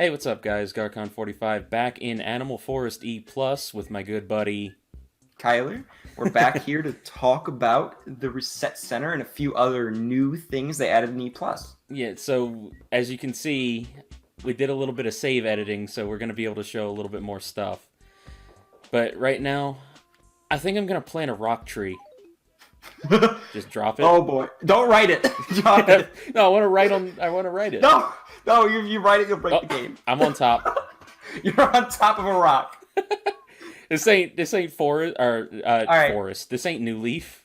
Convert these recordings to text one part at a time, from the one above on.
Hey, what's up, guys? Garcon45 back in Animal Forest E Plus with my good buddy. Kyler. We're back here to talk about the Reset Center and a few other new things they added in E+. Yeah, so as you can see, we did a little bit of save editing, so we're going to be able to show a little bit more stuff. But right now, I think I'm going to plant a rock tree. Just drop it. Oh boy. Don't write it. Drop it. No, I want to write it. No, you write it, you'll break the game. I'm on top. You're on top of a rock. This ain't forest or right. forest. This ain't New Leaf.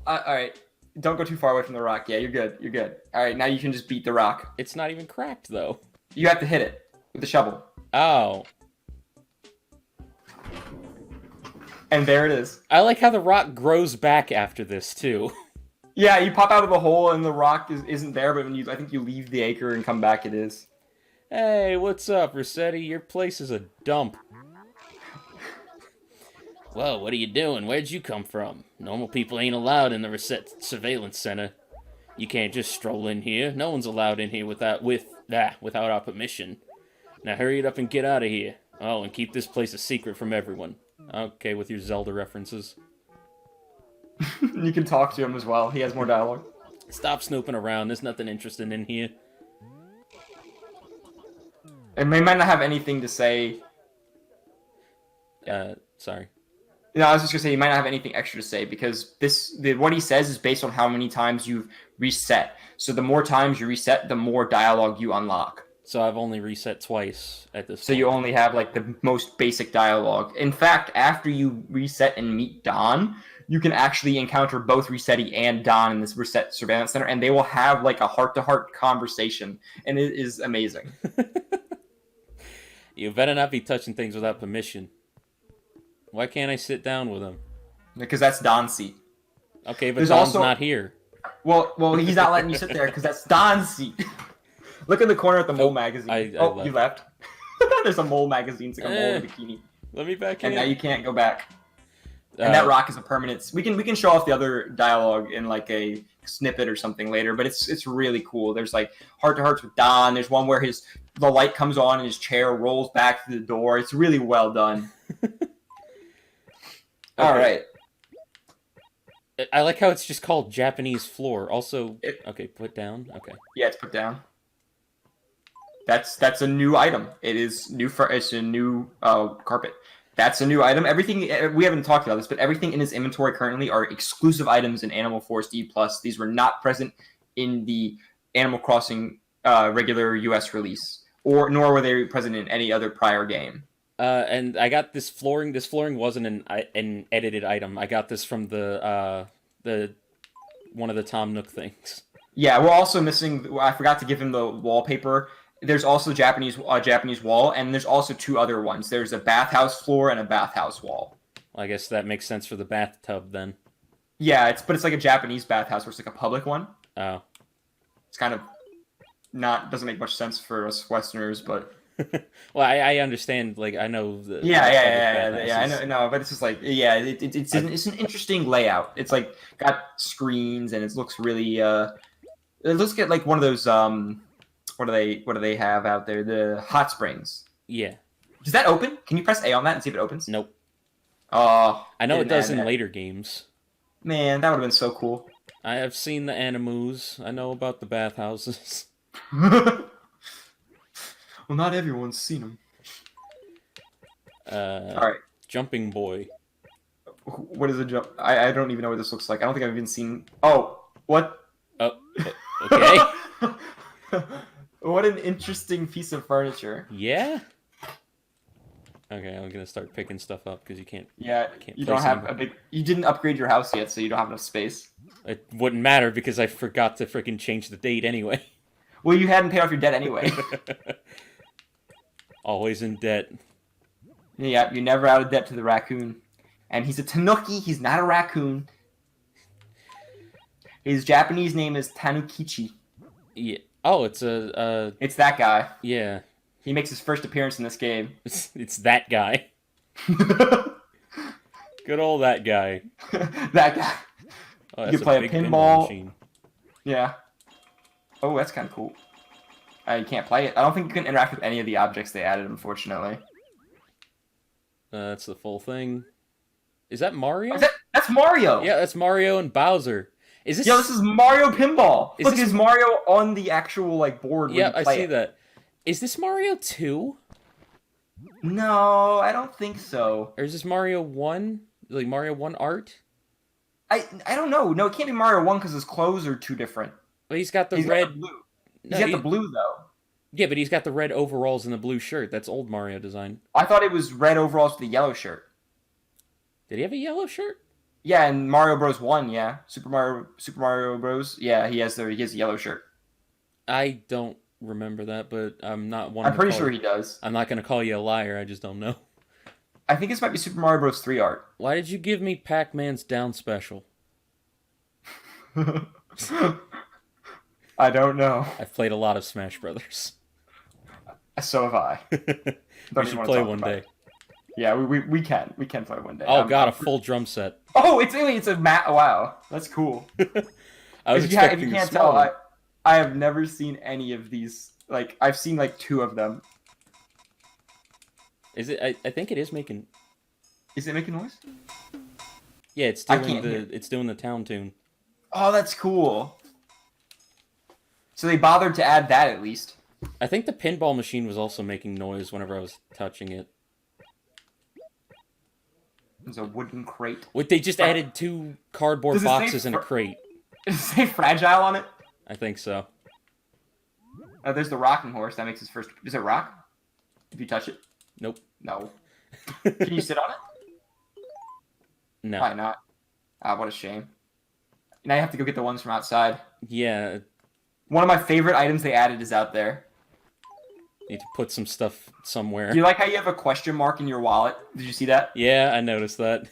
Alright. Don't go too far away from the rock. Yeah, you're good. You're good. Alright, now you can just beat the rock. It's not even cracked though. You have to hit it with the shovel. Oh. And there it is. I like how the rock grows back after this too. Yeah, you pop out of the hole and the rock isn't there, but I think you leave the acre and come back, it is. Hey, what's up, Rossetti? Your place is a dump. Well, what are you doing? Where'd you come from? Normal people ain't allowed in the Reset Surveillance Center. You can't just stroll in here. No one's allowed in here without our permission. Now hurry it up and get out of here. Oh, and keep this place a secret from everyone. Okay, with your Zelda references. You can talk to him as well. He has more dialogue. Stop snooping around. There's nothing interesting in here. And they might not have anything to say. Sorry. No, I was just gonna say you might not have anything extra to say because what he says is based on how many times you've reset. So the more times you reset, the more dialogue you unlock. So I've only reset twice at this point. So you only have like the most basic dialogue. In fact, after you reset and meet Don, you can actually encounter both Resetti and Don in this Reset Surveillance Center, and they will have like a heart-to-heart conversation, and it is amazing. You better not be touching things without permission. Why can't I sit down with him? Because that's Don's seat. Okay, but Don's not here. Well, he's not letting you sit there because that's Don's seat. Look in the corner at the mole magazine. Left. You left? There's a mole magazine. It's like a mole in a bikini. Let me back in. And now you can't go back. And that rock is a permanent. We can show off the other dialogue in like a snippet or something later, but it's really cool. There's like heart-to-hearts with Don. There's one where the light comes on and his chair rolls back through the door. It's really well done. All right. I like how it's just called Japanese floor. Also, okay, put down. Okay. Yeah, it's put down. That's a new item. It is new for it's a new carpet. That's a new item. Everything we haven't talked about this, but everything in his inventory currently are exclusive items in Animal Forest E+. These were not present in the Animal Crossing regular US release, nor were they present in any other prior game. And I got this flooring. This flooring wasn't an edited item. I got this from the one of the Tom Nook things. Yeah, we're also missing. I forgot to give him the wallpaper. There's also Japanese wall, and there's also two other ones. There's a bathhouse floor and a bathhouse wall. Well, I guess that makes sense for the bathtub then. Yeah, but it's like a Japanese bathhouse where it's like a public one. Oh. It's kind of doesn't make much sense for us Westerners, but. Well, I understand. Like I know. Yeah. I know. No, but it's just like it's an interesting layout. It's like got screens and it looks really. It looks like one of those What do they have out there? The hot springs. Yeah. Does that open? Can you press A on that and see if it opens? Nope. Oh. I know it does in later games. Man, that would have been so cool. I have seen the Animus. I know about the bathhouses. Well, not everyone's seen them. All right. Jumping boy. What is a jump? I don't even know what this looks like. I don't think I've even seen. Oh, what? Oh, okay. What an interesting piece of furniture. Yeah. Okay, I'm gonna start picking stuff up because you can't. Yeah, you don't have a big. You didn't upgrade your house yet, so you don't have enough space. It wouldn't matter because I forgot to freaking change the date anyway. Well, you hadn't paid off your debt anyway. Always in debt. Yeah, you're never out of debt to the raccoon. And he's a tanuki, he's not a raccoon. His Japanese name is Tanukichi. Yeah. Oh, it's a... It's that guy. Yeah. He makes his first appearance in this game. It's that guy. Good old that guy. That guy. Oh, you can play a pinball. Yeah. Oh, that's kind of cool. You can't play it. I don't think you can interact with any of the objects they added, unfortunately. That's the full thing. Is that Mario? That's Mario! Yeah, that's Mario and Bowser. Is this? Yo, this is Mario Pinball! Is Look, this... there's Mario on the actual, like, board Yeah, when you I play see it. that. Is this Mario 2? No, I don't think so. Or is this Mario 1? Like Mario 1 art? I don't know. No, it can't be Mario 1 because his clothes are too different. Well, he's got the He's red... got the blue. No, He's got the blue, though. Yeah, but he's got the red overalls and the blue shirt. That's old Mario design. I thought it was red overalls with the yellow shirt. Did he have a yellow shirt? Yeah, in Mario Bros. 1, yeah. Super Mario Bros. Yeah, he has a yellow shirt. I don't remember that, but I'm not one. I'm pretty sure he does. I'm not going to call you a liar. I just don't know. I think this might be Super Mario Bros. 3 art. Why did you give me Pac-Man's down special? I don't know. I've played a lot of Smash Brothers. So have I. We should play one day. Yeah, we can play one day. Oh god, a full drum set. Oh, it's a mat. Wow, that's cool. I was if expecting you can't a small one. tell, I have never seen any of these. Like, I've seen like 2 of them. Is it? I think it is making. Is it making noise? Yeah, it's doing the town tune. Oh, that's cool. So they bothered to add that at least. I think the pinball machine was also making noise whenever I was touching it. There's a wooden crate. What, they just added 2 cardboard boxes and a crate. Does it say fragile on it? I think so. Oh, there's the rocking horse. That makes his first... Does it rock? If you touch it? Nope. No. Can you sit on it? No. Probably not. Ah, what a shame. Now you have to go get the ones from outside. Yeah. One of my favorite items they added is out there. Need to put some stuff somewhere. Do you like how you have a question mark in your wallet? Did you see that? Yeah, I noticed that.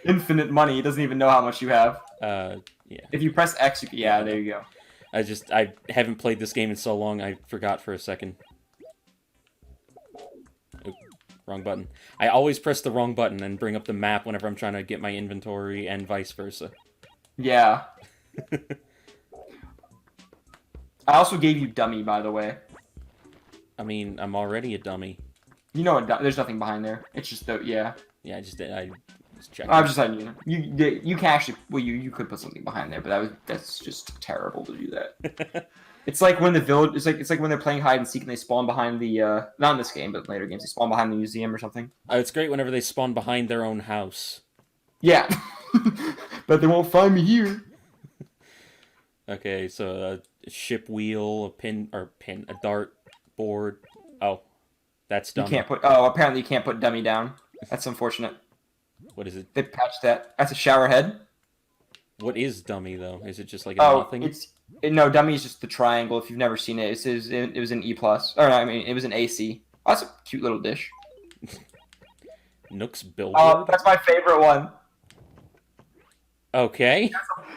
Infinite money. It doesn't even know how much you have. Yeah. If you press X, yeah, there you go. I haven't played this game in so long, I forgot for a second. Oop, wrong button. I always press the wrong button and bring up the map whenever I'm trying to get my inventory and vice versa. Yeah. I also gave you dummy, by the way. I mean, I'm already a dummy. You know what? There's nothing behind there. It's just the yeah. Yeah, I just checked. I'm just letting you know. You can actually you could put something behind there, but that's just terrible to do that. It's like when the village. It's like when they're playing hide and seek and they spawn behind the not in this game, but later games they spawn behind the museum or something. It's great whenever they spawn behind their own house. Yeah, but they won't find me here. Okay, so a ship wheel, a dart board. Oh, that's dumb. You can't put. Oh, apparently you can't put dummy down. That's unfortunate. What is it? They patched that. That's a shower head. What is dummy though? Is it just like a nothing? No, dummy is just the triangle. If you've never seen it, it was an E plus. Or no, I mean it was an AC. Oh, that's a cute little dish. Nook's billboard. Oh, that's my favorite one. Okay.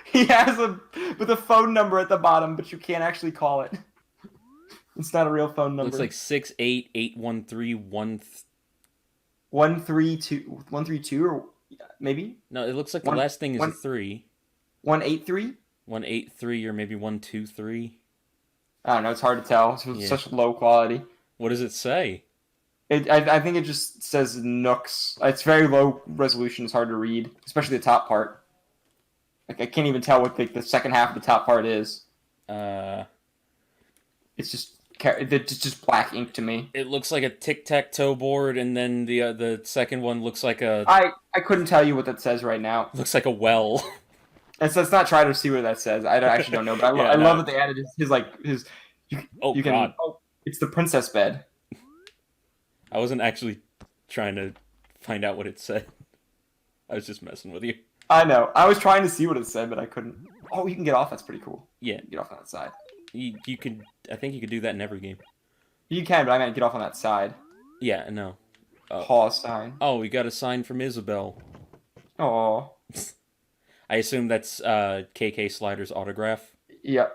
He has with a phone number at the bottom, but you can't actually call it. It's not a real phone number. Looks like 68813 132 or maybe? No, it looks like the last thing is a 3. 183? 183 or maybe 123. I don't know, it's hard to tell. It's such low quality. What does it say? I think it just says Nooks. It's very low resolution, it's hard to read, especially the top part. Like I can't even tell what the second half of the top part is. It's just black ink to me. It looks like a tic-tac-toe board, and then the second one looks like a... I couldn't tell you what that says right now. Looks like a well. Let's not try to see what that says. I actually don't know, but I love that they added his. God. Oh, it's the princess bed. I wasn't actually trying to find out what it said. I was just messing with you. I know. I was trying to see what it said, but I couldn't. Oh, you can get off. That's pretty cool. Yeah. Get off on that side. You could. I think you could do that in every game. You can, but I meant get off on that side. Yeah, no. Pause sign. Oh, we got a sign from Isabel. Oh. I assume that's KK Slider's autograph. Yep,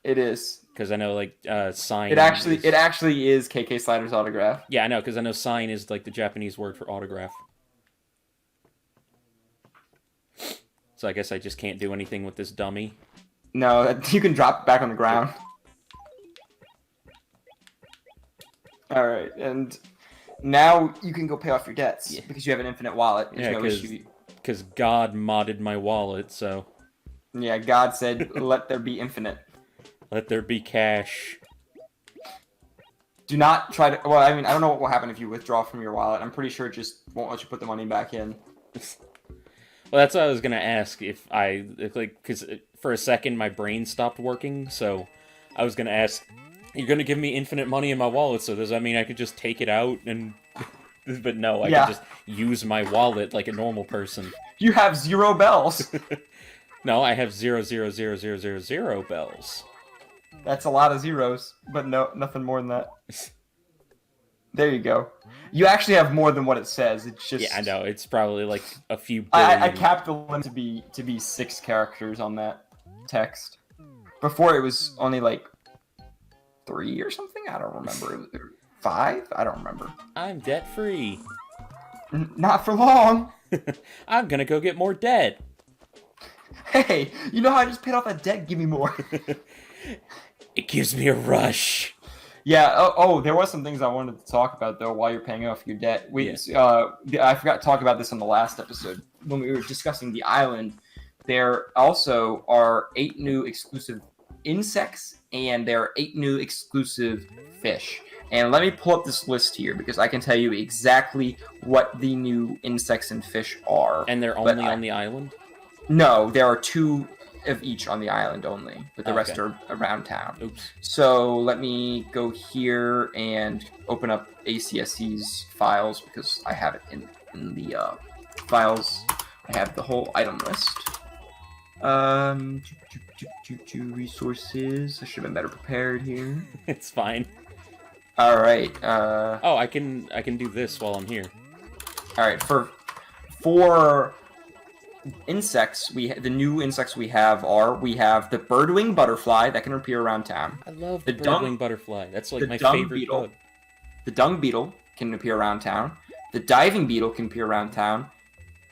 it is. Because I know, like, sign. It actually is KK Slider's autograph. Yeah, I know, because I know sign is like the Japanese word for autograph. So I guess I just can't do anything with this dummy. No, you can drop it back on the ground. All right, and now you can go pay off your debts Yeah. because you have an infinite wallet. There's Yeah, no issue. because God modded my wallet, so Yeah, God said, "Let there be infinite." let there be cash. Do not try to. Well, I mean, I don't know what will happen if you withdraw from your wallet. I'm pretty sure it just won't let you put the money back in. Well, that's what I was gonna ask because for a second my brain stopped working, so I was gonna ask, you're gonna give me infinite money in my wallet, so does that mean I could just take it out and? But no, I Yeah. could just use my wallet like a normal person. You have 0 bells. No, I have 0 bells. That's a lot of zeros, but no, nothing more than that. There you go. You actually have more than what it says. It's just Yeah, I know. It's probably like a few billion. I capped the limit to be 6 characters on that text. Before it was only like 3 or something. I don't remember. 5? I don't remember. I'm debt free. Not for long. I'm gonna go get more debt. Hey, you know how I just paid off that debt? Give me more. It gives me a rush. Yeah. Oh, there was some things I wanted to talk about though while you're paying off your debt. I forgot to talk about this on the last episode when we were discussing the island. There also are 8 new exclusive insects and there are 8 new exclusive fish. And let me pull up this list here because I can tell you exactly what the new insects and fish are. And they're only on the island? No, there are 2 of each on the island only, but the rest are around town. Oops. So let me go here and open up ACSC's files because I have it in the files. I have the whole item list. Resources. I should have been better prepared here. It's fine. All right. Oh, I can do this while I'm here. All right. For insects, the new insects we have the birdwing butterfly that can appear around town. I love the birdwing butterfly. That's like my favorite bug. The dung beetle can appear around town. The diving beetle can appear around town.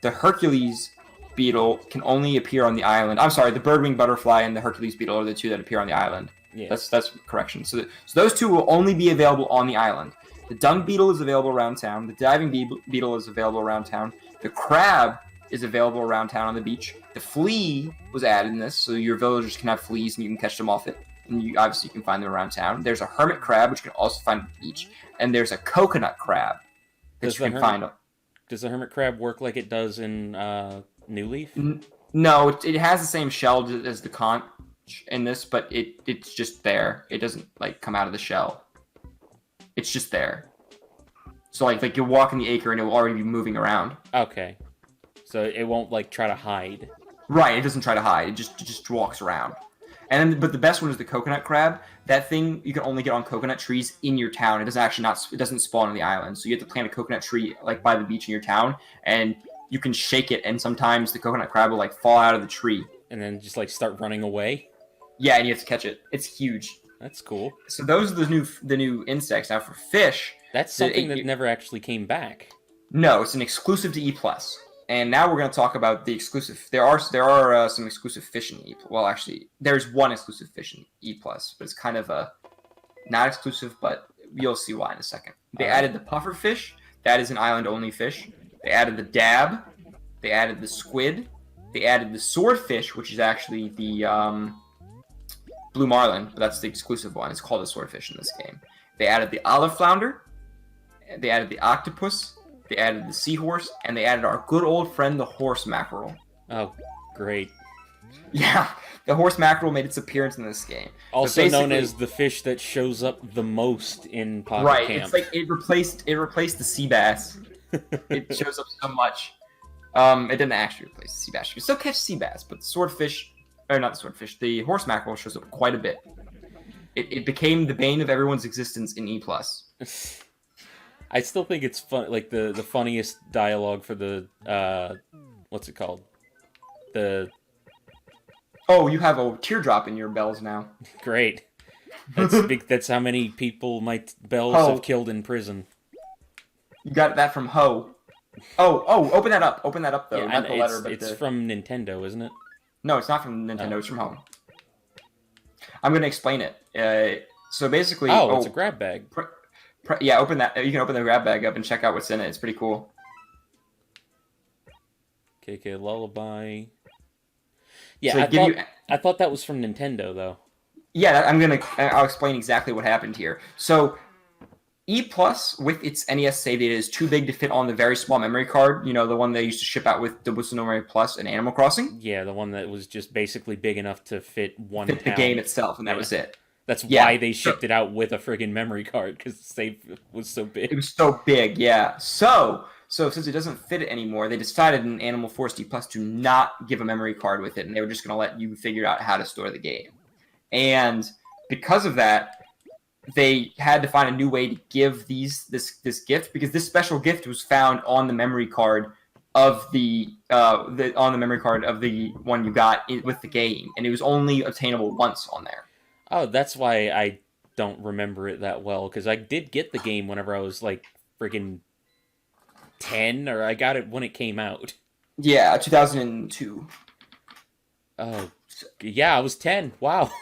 The Hercules beetle can only appear on the island. I'm sorry, the birdwing butterfly and the Hercules beetle are the 2 that appear on the island. Yeah. That's correction. So those 2 will only be available on the island. The dung beetle is available around town. The diving beetle is available around town. The crab is available around town on the beach. The flea was added in this, so your villagers can have fleas and you can catch them off it. And you obviously can find them around town. There's a hermit crab, which you can also find on the beach. And there's a coconut crab that you can find. Does the hermit crab work like it does in New Leaf? No, it has the same shell as the conch in this, but it's just there. It doesn't like come out of the shell. It's just there. So like you'll walk in the acre and it will already be moving around. Okay. So it won't like try to hide. Right, it doesn't try to hide. It just walks around. And then, but the best one is the coconut crab. That thing you can only get on coconut trees in your town. It doesn't spawn on the island. So you have to plant a coconut tree like by the beach in your town, and you can shake it, and sometimes the coconut crab will like fall out of the tree. And then just like start running away. Yeah, and you have to catch it. It's huge. That's cool. So those are the new insects. Now for fish, that's something that never actually came back. No, it's an exclusive to E+. And now we're going to talk about the exclusive. There are some exclusive fish in E+. Well, actually, there's one exclusive fish in E+, but it's kind of not exclusive, but you'll see why in a second. They added the puffer fish. That is an island-only fish. They added the dab. They added the squid. They added the swordfish, which is actually the blue marlin, but that's the exclusive one. It's called a swordfish in this game. They added the olive flounder. They added the octopus. They added the seahorse, and they added our good old friend, the horse mackerel. Oh, great. Yeah, the horse mackerel made its appearance in this game. Also known as the fish that shows up the most in Pocket Camp. It's like it replaced the sea bass. It shows up so much. It didn't actually replace the sea bass. You can still catch sea bass, but the horse mackerel shows up quite a bit. It became the bane of everyone's existence in E+. I still think it's fun. Like the funniest dialogue for the what's it called? Oh, you have a teardrop in your bells now. Great. That's how many people my bells have killed in prison. You got that from Ho. Oh, open that up. Open that up though. Yeah, not the letter, but it's from Nintendo, isn't it? No, it's not from Nintendo. It's from Home. I'm gonna explain it. So basically, it's a grab bag. Yeah, open that. You can open the grab bag up and check out what's in it. It's pretty cool. KK Lullaby. Yeah, So I thought that was from Nintendo though. Yeah, I'll explain exactly what happened here. So E Plus with its NES save data is too big to fit on the very small memory card. You know, the one they used to ship out with Double Memory Plus and Animal Crossing. Yeah, the one that was just basically big enough to fit one Fit the town. game itself, and that was it. That's why they shipped it out with a friggin' memory card, because the save was so big. It was so big, yeah. So since it doesn't fit it anymore, they decided in Animal Force D Plus to not give a memory card with it, and they were just going to let you figure out how to store the game. And because of that, they had to find a new way to give this gift, because this special gift was found on the memory card of the one you got with the game, and it was only obtainable once on there. Oh, that's why I don't remember it that well, because I did get the game whenever I was, like, friggin' 10, or I got it when it came out. Yeah, 2002. Oh, yeah, I was 10. Wow.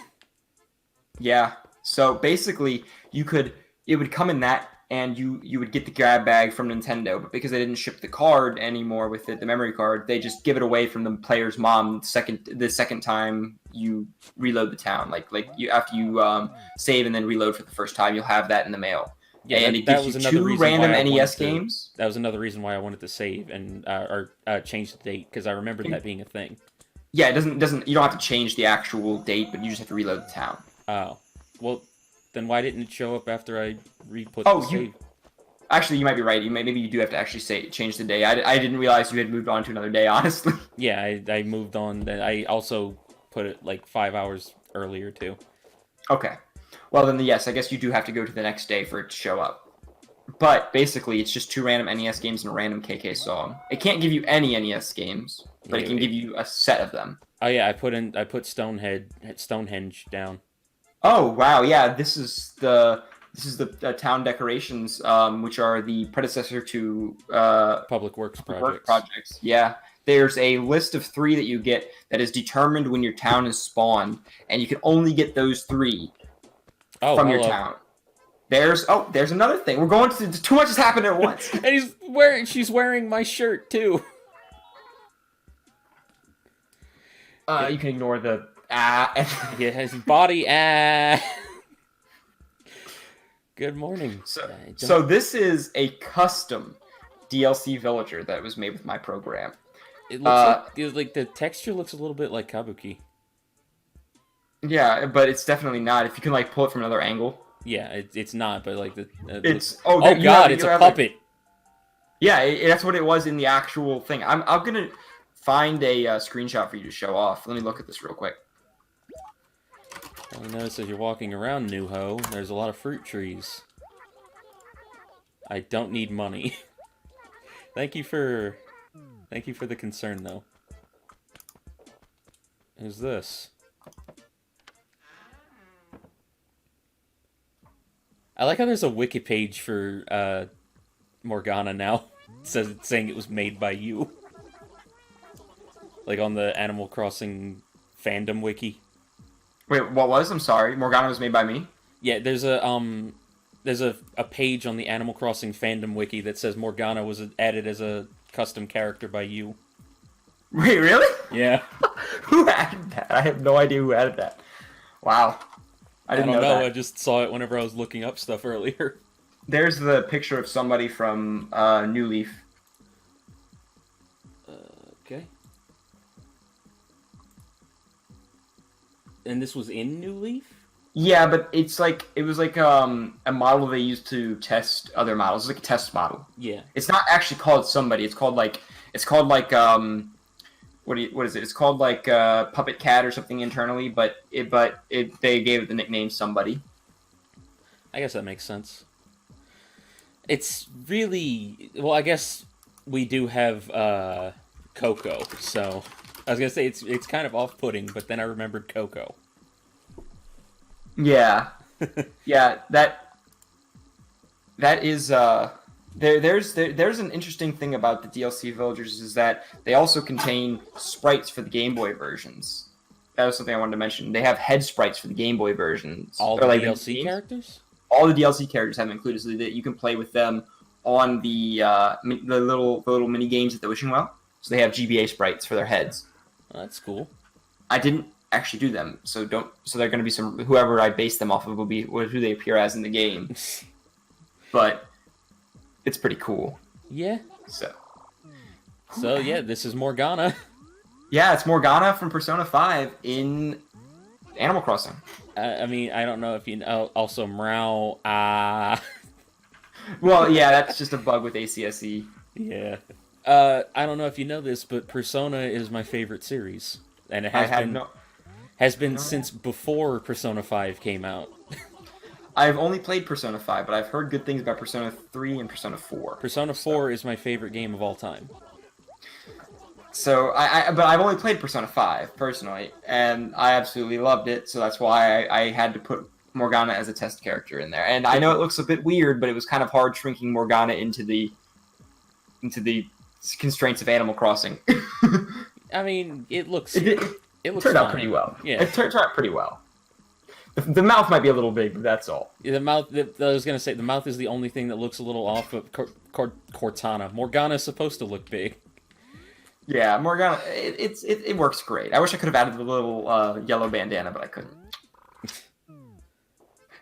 Yeah, so basically, it would come in that, and you would get the grab bag from Nintendo, but because they didn't ship the card anymore with it, the memory card, they just give it away from the player's mom the second time you reload the town. After you save and then reload for the first time, you'll have that in the mail. Yeah, and it gives you 2 random NES games. That was another reason why I wanted to save and or change the date, because I remembered that being a thing. Yeah, it doesn't. You don't have to change the actual date, but you just have to reload the town. Oh, well, then why didn't it show up after I re-put the save? Actually, you might be right. Maybe you do have to actually change the day. I didn't realize you had moved on to another day, honestly. Yeah, I moved on. I also put it like 5 hours earlier too. Okay. Well, then yes, I guess you do have to go to the next day for it to show up. But basically, it's just 2 random NES games and a random KK song. It can't give you any NES games, but it can give you a set of them. Oh yeah, I put Stonehenge down. Oh wow, yeah, this is the town decorations, which are the predecessor to Public Works projects. Yeah, there's a list of 3 that you get that is determined when your town is spawned, and you can only get those 3 from your town. There's another thing. We're going to too much has happened at once. And she's wearing my shirt too. You can ignore the Yeah, his body Good morning. So this is a custom DLC villager that was made with my program. It looks like the texture looks a little bit like Kabuki. Yeah, but it's definitely not. If you can pull it from another angle. Yeah, it's not, but like it's god, it's a puppet. Yeah, that's what it was in the actual thing. I'm gonna find a screenshot for you to show off. Let me look at this real quick. I notice as you're walking around New Ho, there's a lot of fruit trees. I don't need money. Thank you for the concern, though. Who's this? I like how there's a wiki page for Morgana now. Saying it was made by you. Like on the Animal Crossing fandom wiki. Wait, what was? I'm sorry. Morgana was made by me? Yeah, there's a page on the Animal Crossing fandom wiki that says Morgana was added as a custom character by you. Wait, really? Yeah. Who added that? I have no idea who added that. Wow. I don't know that. I just saw it whenever I was looking up stuff earlier. There's the picture of somebody from New Leaf. Okay. And this was in New Leaf? Yeah, but it was like a model they used to test other models. It's like a test model. Yeah. It's not actually called somebody. It's called like what is it? It's called like Puppet Cat or something internally, but they gave it the nickname somebody. I guess that makes sense. It's really I guess we do have Coco, so I was gonna say it's kind of off-putting, but then I remembered Coco. Yeah, yeah. That is there's an interesting thing about the DLC villagers is that they also contain sprites for the Game Boy versions. That was something I wanted to mention. They have head sprites for the Game Boy versions. All the DLC characters? all the DLC characters have them included, so that you can play with them on the little mini games at the wishing well. So they have GBA sprites for their heads. Oh, that's cool. I didn't actually do them, so they're going to be whoever I base them off of will be who they appear as in the game. But it's pretty cool. Yeah. So yeah, this is Morgana. Yeah, it's Morgana from Persona 5 in Animal Crossing. I mean, I don't know if you know. Also, Meow. Well, yeah, that's just a bug with ACSE. Yeah. I don't know if you know this, but Persona is my favorite series, and it has been since before Persona 5 came out. I've only played Persona 5, but I've heard good things about Persona 3 and Persona 4. Persona 4 is my favorite game of all time. So but I've only played Persona 5 personally, and I absolutely loved it. So that's why I had to put Morgana as a test character in there. And I know it looks a bit weird, but it was kind of hard shrinking Morgana into the constraints of Animal Crossing. I mean, it looks turned out pretty well. Yeah, it turned out pretty well. The mouth might be a little big, but that's all. The mouth. I was gonna say the mouth is the only thing that looks a little off of Cortana. Morgana is supposed to look big. Yeah, Morgana, it works great. I wish I could have added the little yellow bandana, but I couldn't.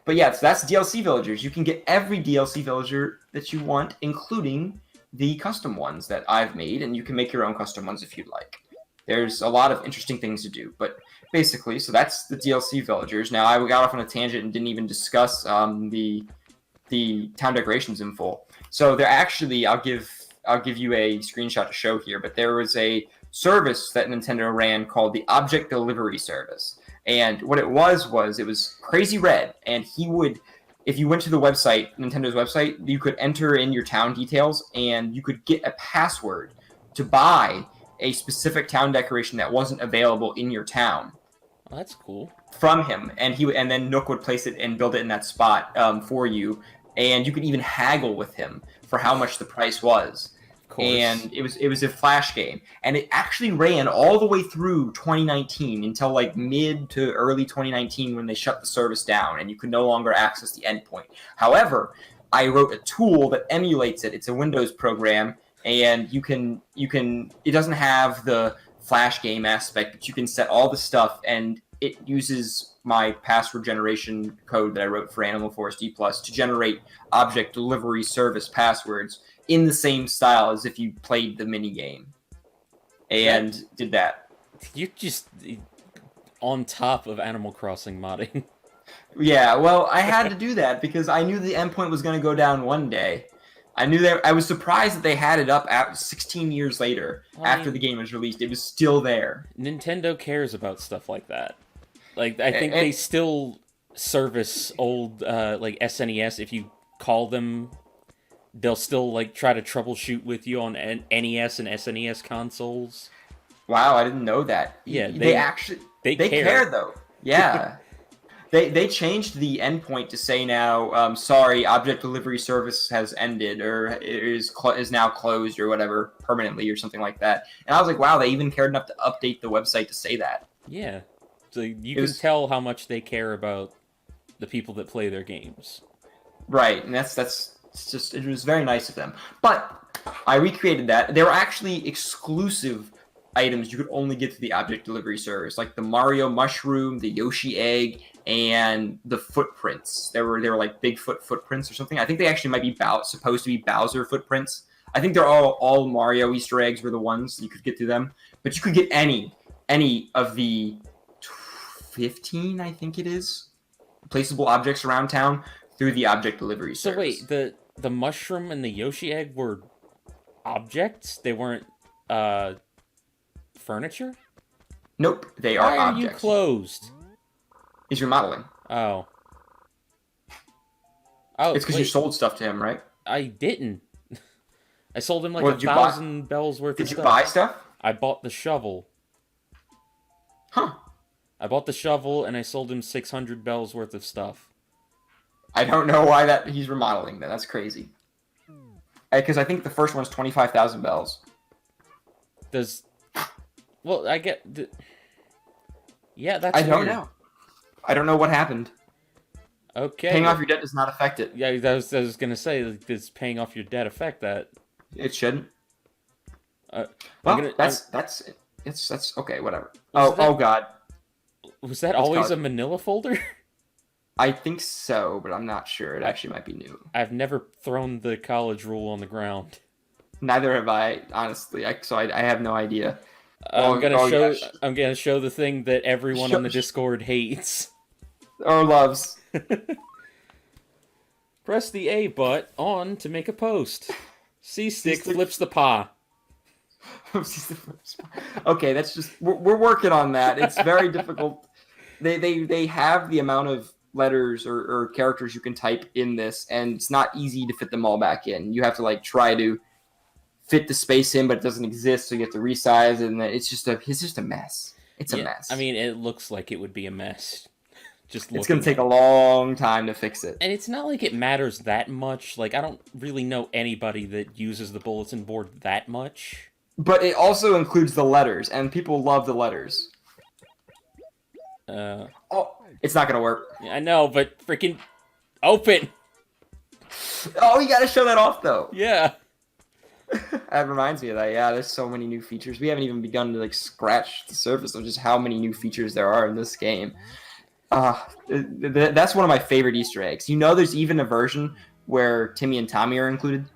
But yeah, so that's DLC villagers. You can get every DLC villager that you want, including the custom ones that I've made, and you can make your own custom ones if you'd like. There's a lot of interesting things to do, but basically, so that's the DLC villagers. Now, I got off on a tangent and didn't even discuss the town decorations in full. So they're actually, I'll give you a screenshot to show here, but there was a service that Nintendo ran called the Object Delivery Service. And what it was Crazy Red, and he would, if you went to the website, Nintendo's website, you could enter in your town details, and you could get a password to buy a specific town decoration that wasn't available in your town. Oh, that's cool. From him, and then Nook would place it and build it in that spot for you, and you could even haggle with him for how much the price was. And it was a Flash game, and it actually ran all the way through 2019 until like mid to early 2019 when they shut the service down and you could no longer access the endpoint. However, I wrote a tool that emulates it. It's a Windows program, and you can it doesn't have the Flash game aspect, but you can set all the stuff, and it uses my password generation code that I wrote for Animal Forest E+ to generate object delivery service passwords in the same style as if you played the mini game, and did that. You're just on top of Animal Crossing modding. Yeah, well, I had to do that because I knew the endpoint was going to go down one day. I knew that. I was surprised that they had it up 16 years later after the game was released. It was still there. Nintendo cares about stuff like that. Like, I think they still service old like SNES. If you call them, they'll still like try to troubleshoot with you on NES and SNES consoles. Wow, I didn't know that. Yeah, they care though. Yeah. They changed the endpoint to say now, sorry, object delivery service has ended, or is now closed, or whatever, permanently, or something like that. And I was like, wow, they even cared enough to update the website to say that. Yeah, so you can tell how much they care about the people that play their games. Right, and that's just, it was very nice of them. But I recreated that. They were actually exclusive items you could only get to the object delivery service, like the Mario mushroom, the Yoshi egg, and the footprints. They were like Bigfoot footprints or something. I think they actually might be supposed to be Bowser footprints. I think they're all Mario Easter eggs were the ones you could get through them. But you could get any of the 15, I think it is, placeable objects around town through the object delivery service. So wait, the mushroom and the Yoshi egg were objects? They weren't furniture? Nope, they are objects. Why are you closed? He's remodeling. Oh, it's because you sold stuff to him, right? I didn't. I sold him like 1,000 bells worth of stuff. Did you buy stuff? I bought the shovel. Huh. I bought the shovel and I sold him 600 bells worth of stuff. I don't know why he's remodeling that. That's crazy. Because I think the first one's 25,000 bells. Well, I get... Yeah, that's I don't know. I don't know what happened. Okay. Paying off your debt does not affect it. Yeah, I was gonna say, like, does paying off your debt affect that? It shouldn't. I'm Well, gonna. that's okay. Whatever. Was Oh that God. was that It's always a called- Manila folder? I think so, but I'm not sure. It actually might be new. I've never thrown the college rule on the ground. Neither have I, honestly. I have no idea. Oh, show. yeah. I'm gonna show the thing that everyone Show- on the Discord hates. Or loves. Press the A button on to make a post. C-stick C-stick. flips the paw. Okay, that's just we're working on that. It's very difficult. They have the amount of letters or characters you can type in this, and it's not easy to fit them all back in. You have to like try to fit the space in, but it doesn't exist, so you have to resize it, and it's just a mess. It's a mess. I mean, it looks like it would be a mess. It's gonna take a long time to fix it. And it's not like it matters that much. Like, I don't really know anybody that uses the bulletin board that much. But it also includes the letters, and people love the letters. Oh, it's not gonna work. I know, but freaking open. Oh, you gotta show that off though. Yeah. That reminds me of that. Yeah, there's so many new features. We haven't even begun to like scratch the surface of just how many new features there are in this game. That's one of my favorite Easter eggs. You know, there's even a version where Timmy and Tommy are included.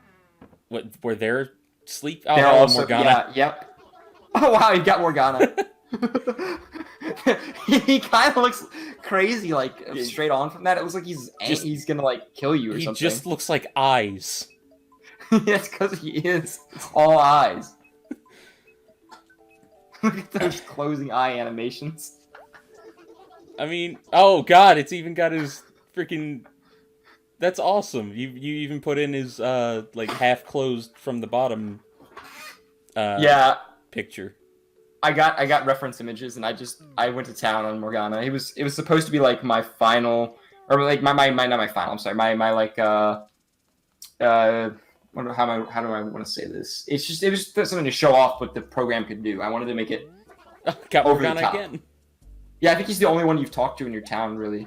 What? Where they're sleep? Oh, They're hello, also Morgana. yeah, yep. Oh wow, you got Morgana. He kind of looks crazy, like straight on from that. It looks like he's gonna like kill you or He something. just looks like eyes. Yes, because he is all eyes. Look at those closing eye animations. I mean, oh god, it's even got his freaking. That's awesome. You even put in his like half closed from the bottom. Yeah. Picture. I got reference images, and I went to town on Morgana. It was supposed to be like my final, or like my not my final. I'm sorry, my like how do I want to say this? It was something to show off what the program could do. I wanted to make it Got over the Morgana top. again. Yeah, I think he's the only one you've talked to in your town, really.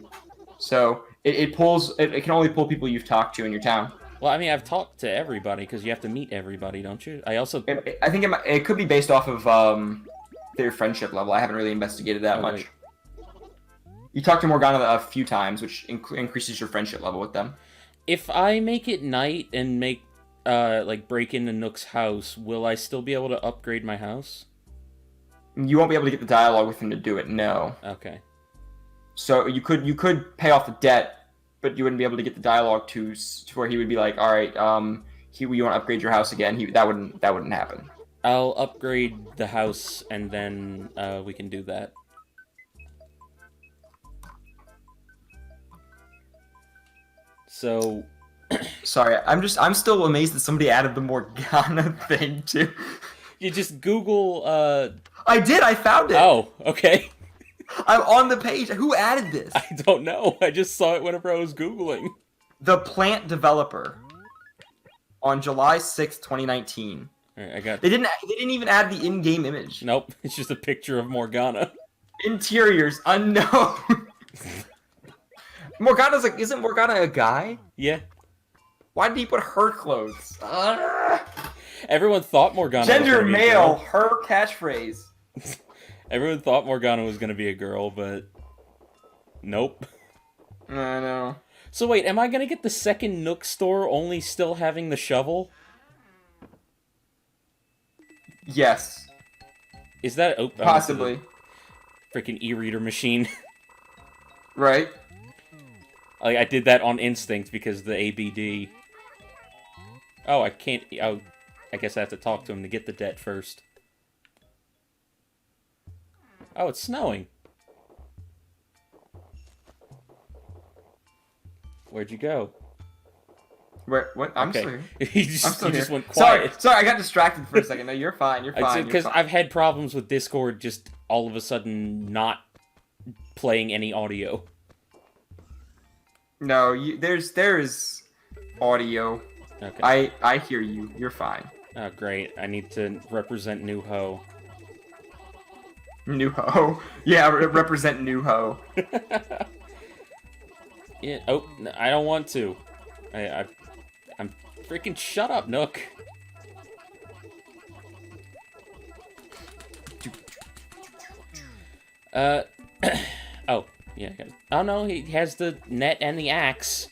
So it can only pull people you've talked to in your town. Well, I mean, I've talked to everybody because you have to meet everybody, don't you? I also. I think it could be based off of their friendship level. I haven't really investigated that much. Wait. You talk to Morgana a few times, which increases your friendship level with them. If I make it night and make like break into Nook's house, will I still be able to upgrade my house? You won't be able to get the dialogue with him to do it. No. Okay. So you could pay off the debt, but you wouldn't be able to get the dialogue to where he would be like, all right, you want to upgrade your house again? That wouldn't happen. I'll upgrade the house and then we can do that. So. Sorry, I'm still amazed that somebody added the Morgana thing too. You just Google. I did. I found it. Oh, okay. I'm on the page. Who added this? I don't know. I just saw it whenever I was Googling. The Plant Developer. On July 6th, 2019. All right, I got. They didn't even add the in-game image. Nope, it's just a picture of Morgana. Interiors unknown. Morgana's like, isn't Morgana a guy? Yeah. Why did he put her clothes? Everyone thought Morgana. Gender was gonna be a male. girl. Her catchphrase. Everyone thought Morgana was gonna be a girl, but nope. I know. So wait, am I gonna get the second Nook store only still having the shovel? Yes. Is that open? Possibly. Freaking e-reader machine. Right. Like I did that on instinct because the ABD. Oh, I can't. Oh, I guess I have to talk to him to get the debt first. Oh, it's snowing. Where'd you go? Where? What? I'm Okay. still here. He just, I'm still you here. just went quiet. Sorry, I got distracted for a second. No, you're fine. You're fine. Because I've had problems with Discord just all of a sudden not playing any audio. No, there is audio. Okay. I hear you. You're fine. Oh, great. I need to represent New Ho. New Ho. Yeah, represent New Ho. Yeah. Oh, I don't want to. I'm freaking shut up, Nook. Oh, yeah. Oh no, he has the net and the axe.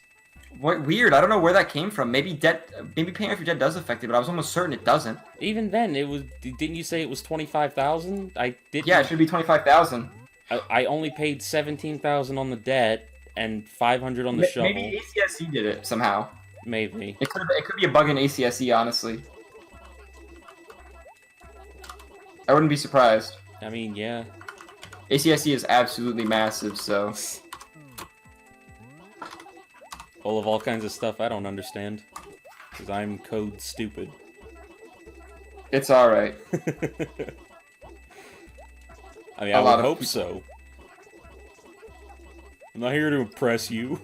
What weird? I don't know where that came from. Maybe paying off your debt does affect it, but I was almost certain it doesn't. Even then, it was. Didn't you say it was 25,000? I didn't. Yeah, it should be 25,000. I only paid 17,000 on the debt and 500 on the shovel. Maybe ACSE did it somehow. Maybe. It could be a bug in ACSE, honestly. I wouldn't be surprised. I mean, yeah. ACSE is absolutely massive, so. Full of all kinds of stuff I don't understand. Because I'm code stupid. It's alright. I mean, I would hope so. I'm not here to impress you.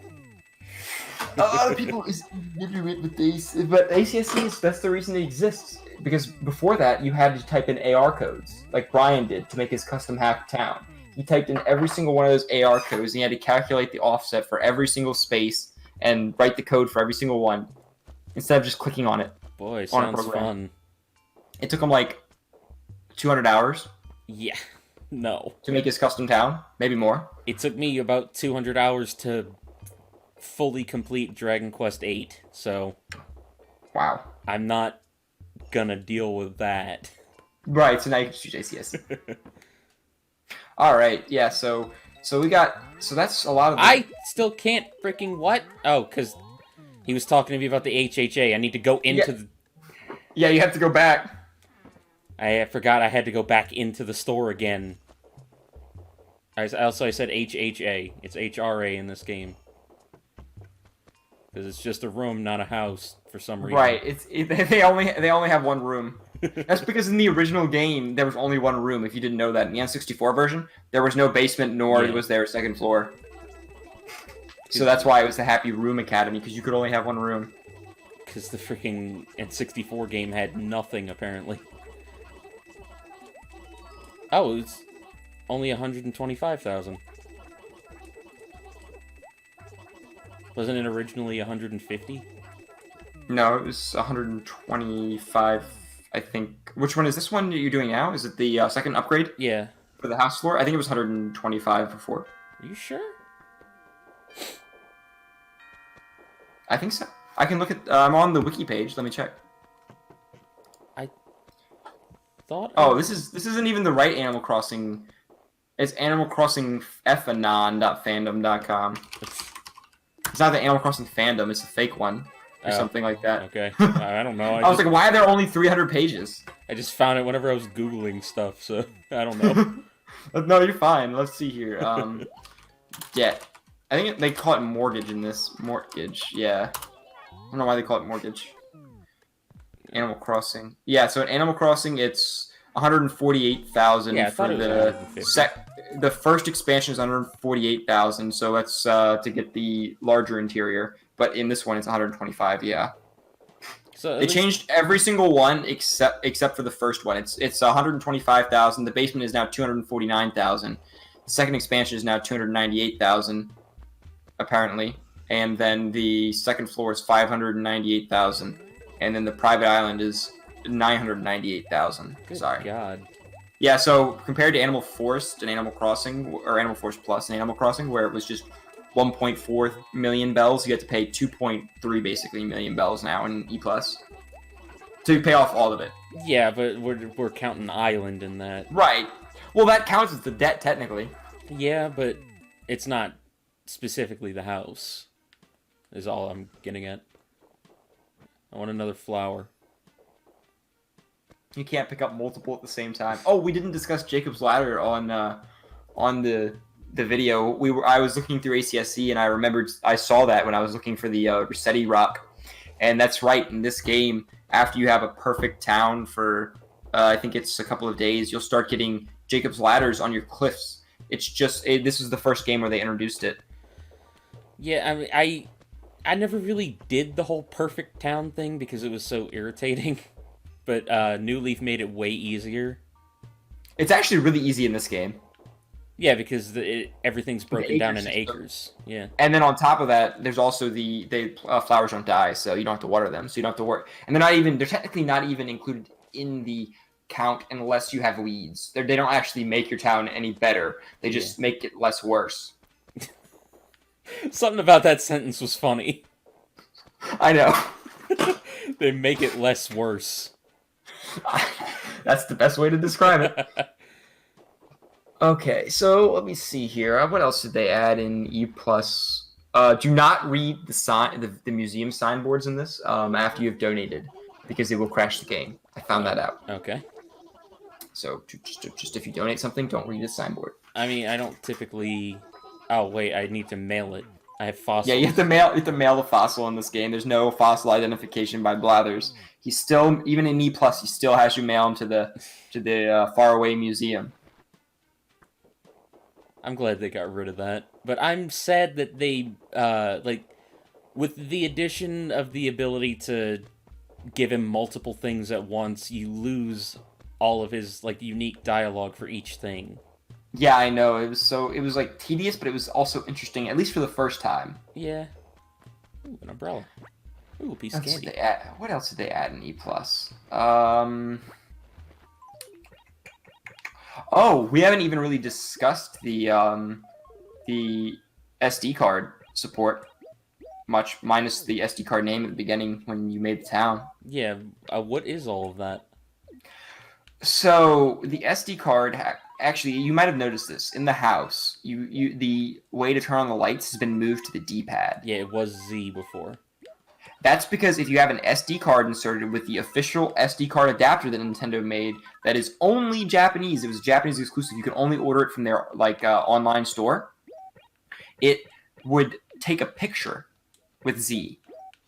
A lot of people is ignorant with this, but ACSE that's the reason it exists. Because before that, you had to type in AR codes, like Brian did, to make his custom hacked town. He typed in every single one of those AR codes, and he had to calculate the offset for every single space and write the code for every single one, instead of just clicking on it. Boy, sounds fun. It took him like 200 hours. Yeah. No. To make his custom town, maybe more. It took me about 200 hours to fully complete Dragon Quest VIII, so... Wow. I'm not gonna deal with that. Right, so now you can choose ACS. Alright, yeah, so that's a lot of I still can't freaking what? Oh, because he was talking to me about the HHA. I need to go into the... Yeah, you have to go back. I forgot I had to go back into the store again. I said HHA. It's HRA in this game. Because it's just a room, not a house, for some reason. Right. They only have one room. That's because in the original game there was only one room. If you didn't know that, in the N64 version, there was no basement, nor was there a second floor. So that's why it was the Happy Room Academy, because you could only have one room. Because the freaking N64 game had nothing, apparently. Oh, it's only 125,000. Wasn't it originally 150? No, it was 125, I think. Which one is this one that you're doing now? Is it the second upgrade? Yeah. For the house floor? I think it was 125 before. Are you sure? I think so. I can look at... I'm on the wiki page. Let me check. I thought... Oh, this isn't even the right Animal Crossing. It's Animal Crossing fanon.fandom.com. It's not the Animal Crossing fandom. It's a fake one. Or something like that. Okay. I don't know. I was like, why are there only 300 pages? I just found it whenever I was Googling stuff, so I don't know. No, you're fine. Let's see here. Debt. I think they call it mortgage in this. Mortgage, yeah. I don't know why they call it mortgage. Animal Crossing. Yeah, so in Animal Crossing, it's 148,000 for the first expansion is 148,000, so that's to get the larger interior. But in this one, it's 125. Yeah. So they changed every single one except for the first one. It's 125,000. The basement is now 249,000. The second expansion is now 298,000, apparently, and then the second floor is 598,000, and then the private island is 998,000. Sorry. God. Yeah, so compared to Animal Forest and Animal Crossing, or Animal Forest Plus and Animal Crossing, where it was just 1.4 million bells, you get to pay 2.3 basically million bells now in E+. To pay off all of it. Yeah, but we're counting island in that. Right. Well, that counts as the debt, technically. Yeah, but it's not specifically the house, is all I'm getting at. I want another flower. You can't pick up multiple at the same time. Oh, we didn't discuss Jacob's Ladder on the video. I was looking through ACSC and I remembered I saw that when I was looking for the Rossetti Rock, and that's right. In this game, after you have a perfect town for I think it's a couple of days, you'll start getting Jacob's Ladders on your cliffs. It's just this is the first game where they introduced it. Yeah, I mean, I never really did the whole perfect town thing because it was so irritating. But New Leaf made it way easier. It's actually really easy in this game. Yeah, because everything's broken down acre into system. acres. Yeah. And then on top of that, there's also flowers don't die, so you don't have to water them, so you don't have to worry. And they're technically not even included in the count unless you have weeds. They don't actually make your town any better. They just make it less worse. Something about that sentence was funny. I know. They make it less worse. That's the best way to describe it. Okay, so let me see here. What else did they add in E+? Do not read the museum signboards in this after you've donated, because it will crash the game. I found that out. Okay. So just if you donate something, don't read the signboard. I mean, I don't typically... Oh, wait, I need to mail it. I have fossils. Yeah, you have to mail the fossil in this game. There's no fossil identification by Blathers. He's still, even in E+, he still has you mail him to the faraway museum. I'm glad they got rid of that. But I'm sad that they, with the addition of the ability to give him multiple things at once, you lose all of his, unique dialogue for each thing. Yeah, I know. It was tedious, but it was also interesting, at least for the first time. Yeah. Ooh, an umbrella. Ooh, a piece of candy. What else did they add in E+? Oh, we haven't even really discussed the SD card support much, minus the SD card name at the beginning when you made the town. Yeah, what is all of that? So the SD card, actually, you might have noticed this in the house. The way to turn on the lights has been moved to the D-pad. Yeah, it was Z before. That's because if you have an SD card inserted with the official SD card adapter that Nintendo made, that is only Japanese. It was Japanese exclusive. You can only order it from their online store. It would take a picture with Z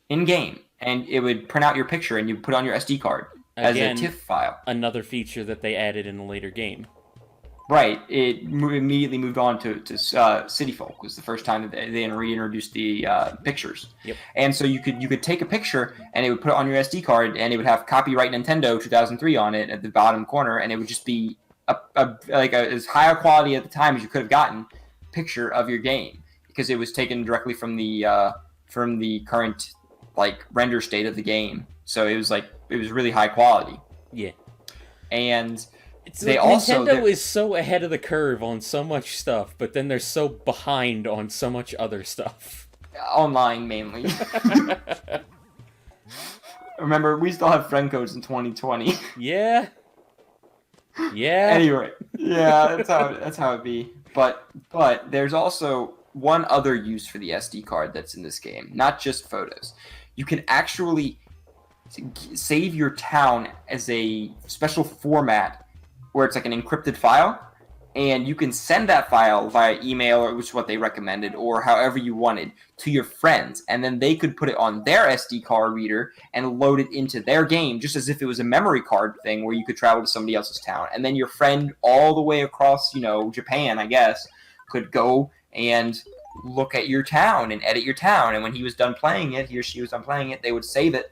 in game, and it would print out your picture, and you put it on your SD card as a TIFF file. Another feature that they added in a later game. Right. It immediately moved on to City Folk. Was the first time that they reintroduced the pictures. Yep. And so you could take a picture and it would put it on your SD card and it would have copyright Nintendo 2003 on it at the bottom corner, and it would just be as high a quality at the time as you could have gotten picture of your game, because it was taken directly from the current render state of the game. So it was really high quality. Yeah. And Nintendo is so ahead of the curve on so much stuff, but then they're so behind on so much other stuff. Online, mainly. Remember, we still have friend codes in 2020. Yeah. Yeah. Anyway, yeah, that's how it be. But there's also one other use for the SD card that's in this game, not just photos. You can actually save your town as a special format where it's like an encrypted file, and you can send that file via email, or which is what they recommended, or however you wanted, to your friends, and then they could put it on their SD card reader and load it into their game, just as if it was a memory card thing where you could travel to somebody else's town. And then your friend all the way across, Japan, I guess, could go and look at your town and edit your town, and when he or she was done playing it, they would save it,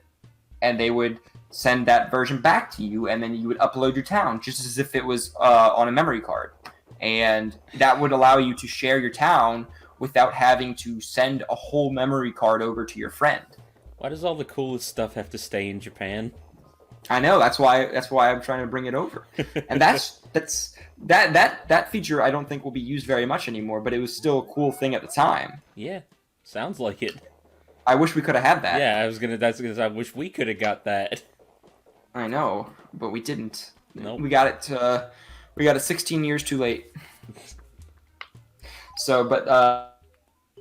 and they would send that version back to you, and then you would upload your town just as if it was on a memory card. And that would allow you to share your town without having to send a whole memory card over to your friend. Why does all the coolest stuff have to stay in Japan? I know, that's why I'm trying to bring it over. And that feature I don't think will be used very much anymore, but it was still a cool thing at the time. Yeah, sounds like it. I wish we could have had that. Yeah, I wish we could have got that. I know, but we didn't. Nope. We got it 16 years too late. So, but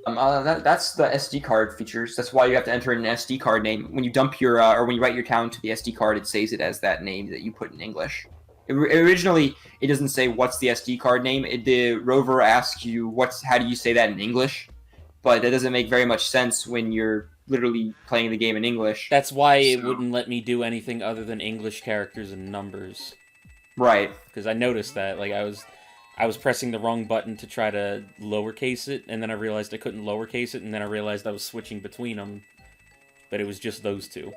that's the SD card features. That's why you have to enter in an SD card name when you dump or when you write your town to the SD card. It saves it as that name that you put in English. Originally, it doesn't say what's the SD card name. The rover asks you how do you say that in English, but that doesn't make very much sense when you're literally playing the game in English. That's why it wouldn't let me do anything other than English characters and numbers. Right. Because I noticed that, I was pressing the wrong button to try to lowercase it, and then I realized I couldn't lowercase it, and then I realized I was switching between them, but it was just those two.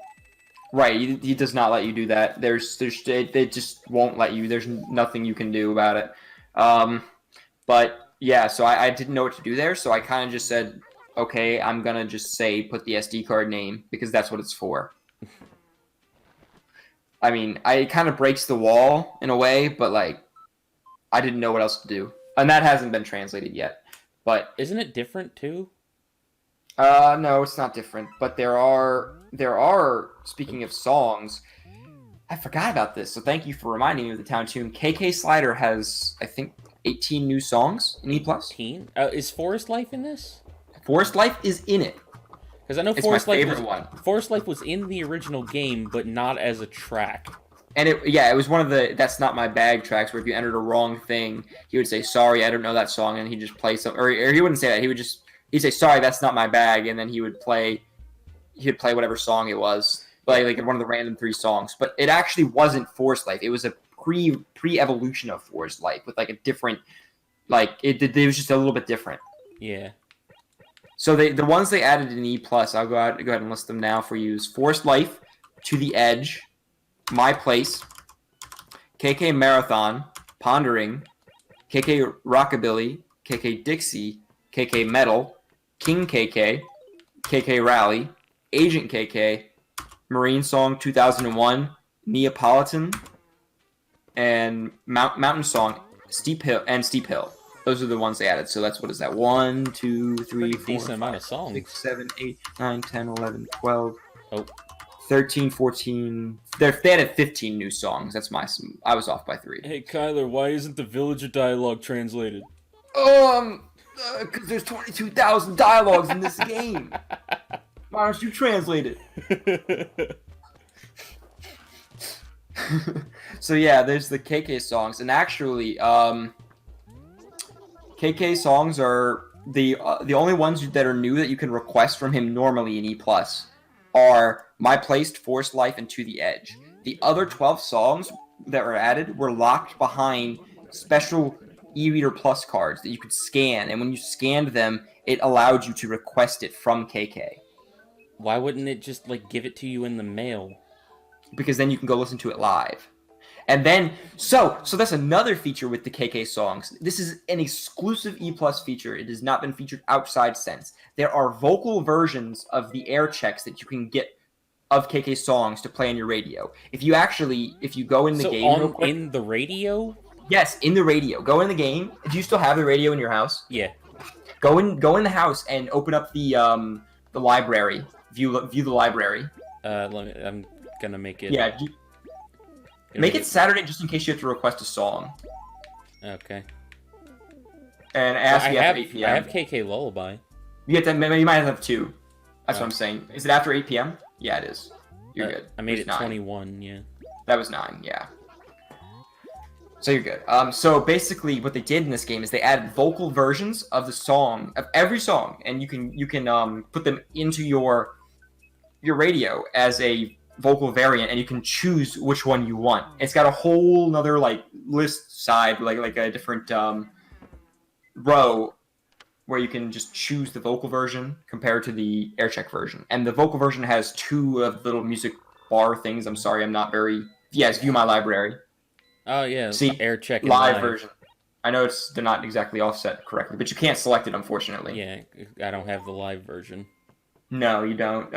Right. He does not let you do that. They just won't let you. There's nothing you can do about it. But yeah, so I didn't know what to do there, so I kind of just said, okay, I'm gonna just say put the SD card name because that's what it's for. I mean, it kind of breaks the wall in a way, but like I didn't know what else to do, and that hasn't been translated yet. But Isn't it different too? no, it's not different. But there are speaking of songs, I forgot about this, so thank you for reminding me of the town tune. KK Slider has, I think, 18 new songs in E+. Teen? Is Forest Life in this? Forest Life is in it. Because I know It's my favorite one. Forest Life was in the original game, but not as a track. And it was one of the "That's Not My Bag" tracks where if you entered a wrong thing, he would say, "Sorry, I don't know that song," and he'd just play some, or he wouldn't say that. He'd say, "Sorry, that's not my bag," and then he'd play whatever song it was, like one of the random 3 songs. But it actually wasn't Forest Life. It was a pre-evolution of Forest Life with like a different, like it was just a little bit different. Yeah. So the ones they added in E+, I'll go ahead and list them now for you. Forest Life, To the Edge, My Place, KK Marathon, Pondering, KK Rockabilly, KK Dixie, KK Metal, King KK, KK Rally, Agent KK, Marine Song 2001, Neapolitan, and Mountain Song, Steep Hill. Those are the ones they added. So that's, what is that? 1, 2, 3, 4, decent 5, amount of songs. 6, 7, 8, 9, 10, 11, 12. Oh. 13, 14. They added 15 new songs. I was off by 3. Hey, Cuyler, why isn't the villager dialogue translated? Because there's 22,000 dialogues in this game. Why don't you translate it? So yeah, there's the KK songs, and actually, KK songs are the only ones that are new that you can request from him normally in E+. Are My Place, Forest Life, and To the Edge. The other 12 songs that were added were locked behind special e-reader plus cards that you could scan, and when you scanned them, it allowed you to request it from KK. Why wouldn't it just, like, give it to you in the mail? Because then you can go listen to it live. And then, so that's another feature with the KK songs. This is an exclusive E+ feature. It has not been featured outside since. There are vocal versions of the air checks that you can get of KK songs to play on your radio. If you go in the game real quick, in the radio? Yes, in the radio. Go in the game. Do you still have the radio in your house? Yeah. Go in the house and open up the library. View the library. I'm gonna make it. Yeah. Make it Saturday just in case you have to request a song. Okay. And ask you after 8 p.m. I have KK Lullaby. You might have 2. That's what I'm saying. Is it after 8 p.m.? Yeah, it is. You're good. I made it 9. 21, yeah. That was 9, yeah. So you're good. So basically what they did in this game is they added vocal versions of the song, of every song, and you can put them into your radio as a vocal variant, and you can choose which one you want. It's got a whole nother like list side, like a different row where you can just choose the vocal version compared to the aircheck version. And the vocal version has 2 of the little music bar things. I'm sorry, I'm not very... Yes, view my library. Oh, yeah, See, aircheck and live version. I know they're not exactly offset correctly, but you can't select it, unfortunately. Yeah, I don't have the live version. No, you don't.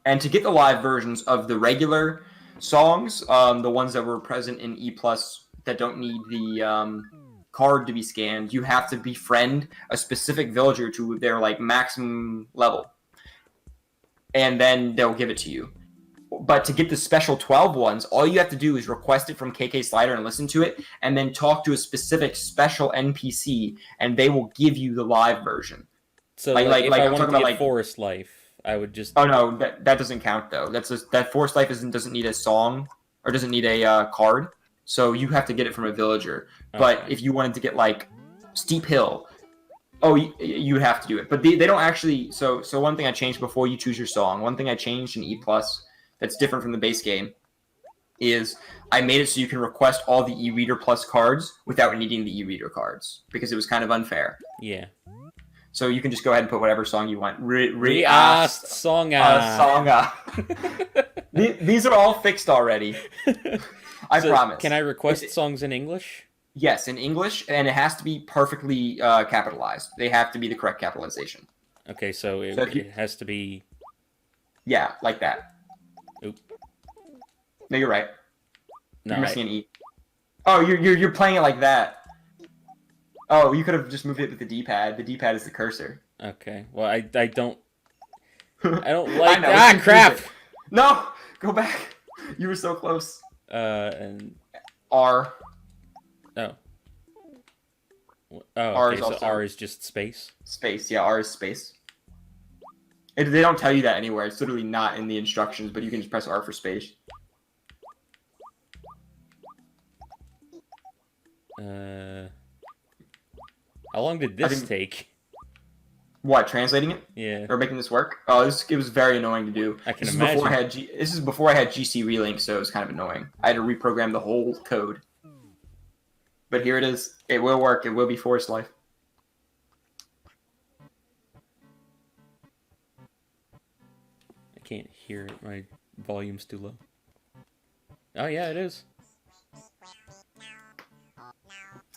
And to get the live versions of the regular songs, the ones that were present in E+ that don't need the card to be scanned, you have to befriend a specific villager to their like maximum level, and then they'll give it to you. But to get the special 12 ones, all you have to do is request it from KK Slider and listen to it, and then talk to a specific special NPC, and they will give you the live version. So if I wanted to get Forest Life, I would just... Oh no, that doesn't count though. That Forest Life doesn't need a song or doesn't need a card, so you have to get it from a villager. Okay. But if you wanted to get like Steep Hill, you would have to do it. But they don't actually. So one thing I changed before you choose your song. One thing I changed in E+ that's different from the base game is I made it so you can request all the e-reader plus cards without needing the e-reader cards because it was kind of unfair. Yeah. So you can just go ahead and put whatever song you want. Songa. These are all fixed already. I promise. Can I request songs in English? Yes, in English, and it has to be perfectly capitalized. They have to be the correct capitalization. Okay, so So if you, it has to be. yeah, like that. Oop. No, you're right. No, You're missing an E. Oh, you're playing it like that. Oh, you could have just moved it with the D-pad. The D-pad is the cursor. Okay. Well, I don't I don't I like. know. It's Crap. confusing. No, go back. You were so close. And R. oh. Oh, R okay. is So also R is just space. space. Yeah, R is space. They don't tell you that anywhere. It's literally not in the instructions, but you can just press R for space. How long did this take? What, translating it? Yeah. Or making this work? Oh, it was very annoying to do. I can this imagine. Is before I had this is before I had GC Relink, so it was kind of annoying. I had to reprogram the whole code. But here it is. It will work. It will be Forest Life. I can't hear it. My volume's too low. Oh yeah, it is.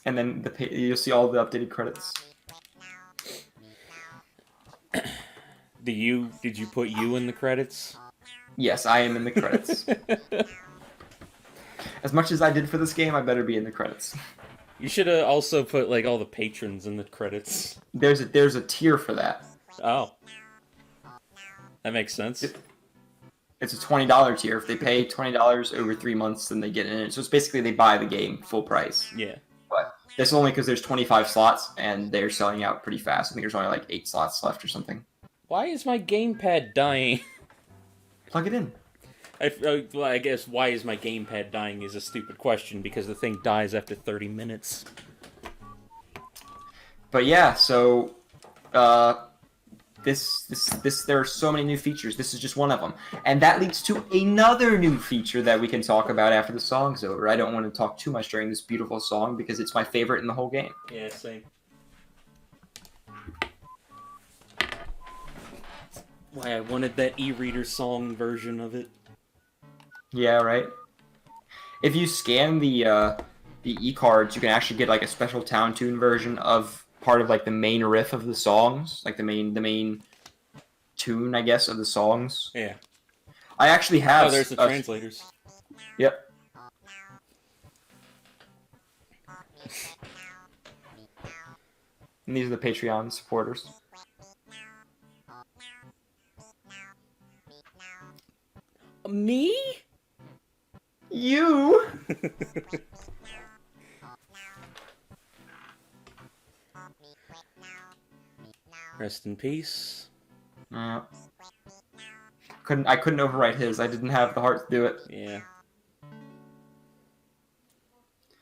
And then you'll see all the updated credits. Did you put you in the credits? Yes, I am in the credits. As much as I did for this game, I better be in the credits. You should have also put like all the patrons in the credits. There's a tier for that. Oh. That makes sense. It's a $20 tier. If they pay $20 over 3 months, then they get in it. So it's basically they buy the game full price. Yeah. But that's only because there's 25 slots and they're selling out pretty fast. I think there's only like 8 slots left or something. Why is my gamepad dying? Plug it in. Well, I guess why is my gamepad dying is a stupid question because the thing dies after 30 minutes. But yeah, so there are so many new features. This is just one of them, and that leads to another new feature that we can talk about after the song's over. I don't want to talk too much during this beautiful song because it's my favorite in the whole game. Yeah, same. Why I wanted that e-reader song version of it. Yeah, right. If you scan the e-cards, you can actually get like a special town tune version of part of like the main riff of the songs, like the main tune, I guess, of the songs. Yeah. I actually have. Oh, there's the translators. Yep. And these are the Patreon supporters. Me? You? Rest in peace. I couldn't overwrite his. I didn't have the heart to do it. Yeah.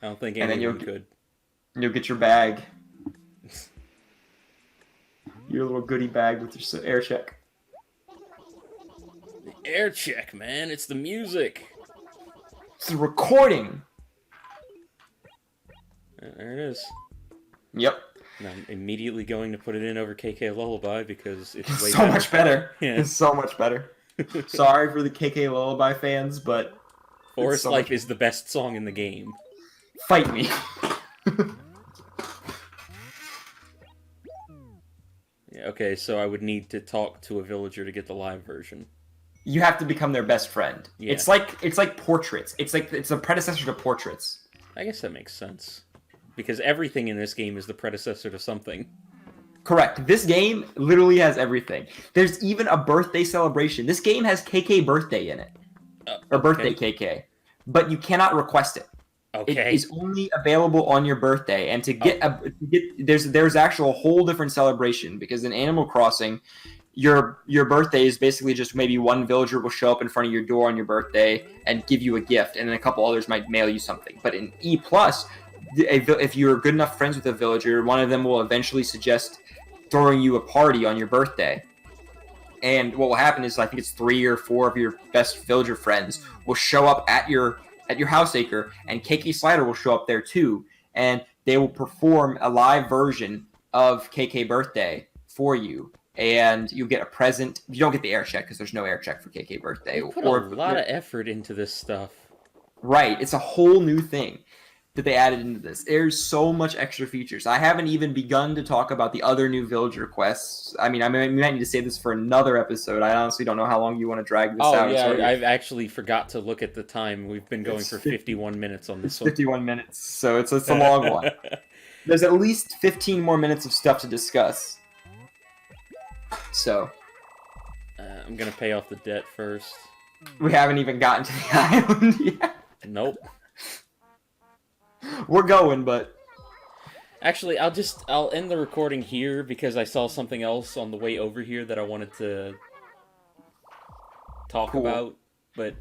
I don't think And then anyone could. You'll get your bag. Your little goodie bag with your air check. The air check, man. It's the music. It's a recording. There it is. Yep. And I'm immediately going to put it in over KK Lullaby because it's way so much better. Yeah. It's so much better. Sorry for the KK Lullaby fans, but Forest Life is the best song in the game. Fight me. Yeah, okay, so I would need to talk to a villager to get the live version. You have to become their best friend. Yeah. It's like Portraits. It's a predecessor to Portraits. I guess that makes sense. Because everything in this game is the predecessor to something. Correct. This game literally has everything. There's even a birthday celebration. This game has KK birthday in it. Or birthday KK. But you cannot request it. Okay. It is only available on your birthday, and to get there's actual whole different celebration because in Animal Crossing, your birthday is basically just maybe one villager will show up in front of your door on your birthday and give you a gift, and then a couple others might mail you something. But in E Plus, if you're good enough friends with a villager, one of them will eventually suggest throwing you a party on your birthday. And what will happen is I think it's 3 or 4 of your best villager friends will show up at your house acre, and KK Slider will show up there too, and they will perform a live version of KK Birthday for you, and you get a present. You don't get the air check because there's no air check for KK Birthday. They put a lot of effort into this stuff. Right, it's a whole new thing. that they added into this. There's so much extra features. I haven't even begun to talk about the other new villager quests. I mean, we might need to save this for another episode. I honestly don't know how long you want to drag this out. Oh yeah, I've actually forgot to look at the time. We've been going for 51 minutes on this one. 51 minutes, so it's a long one. There's at least 15 more minutes of stuff to discuss. So I'm gonna pay off the debt first. We haven't even gotten to the island yet. Nope. We're going, but actually, I'll end the recording here because I saw something else on the way over here that I wanted to talk about, but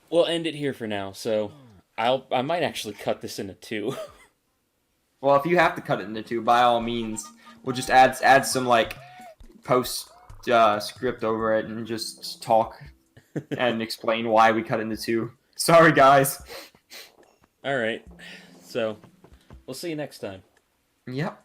we'll end it here for now. So I might actually cut this into 2. Well, if you have to cut it into 2, by all means, we'll just add some like post script over it and just talk and explain why we cut into 2. Sorry, guys. All right. So we'll see you next time. Yep.